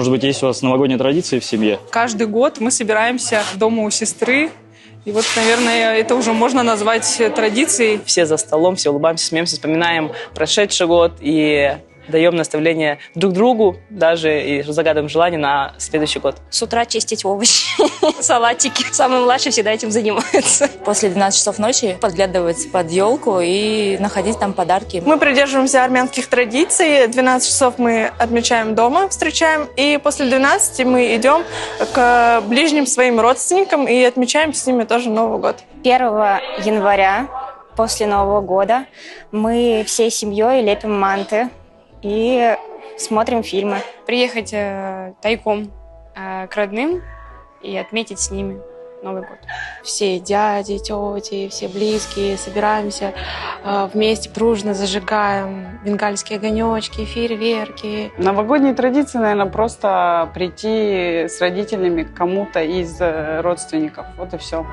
Может быть, есть у вас новогодние традиции в семье? Каждый год мы собираемся дома у сестры. И вот, наверное, это уже можно назвать традицией. Все за столом, все улыбаемся, смеемся, вспоминаем прошедший год и даем наставления друг другу, даже и загадываем желания на следующий год. С утра чистить овощи, салатики. Самый младший всегда этим занимается. После 12 часов ночи подглядывать под елку и находить там подарки. Мы придерживаемся армянских традиций. 12 часов мы отмечаем дома, встречаем. И после 12 мы идем к ближним своим родственникам и отмечаем с ними тоже Новый год. 1 января, после Нового года, мы всей семьей лепим манты и смотрим фильмы. Приехать тайком к родным и отметить с ними Новый год. Все дяди, тети, все близкие собираемся вместе, дружно зажигаем бенгальские огонечки, фейерверки. Новогодние традиции, наверное, просто прийти с родителями к кому-то из родственников. Вот и все.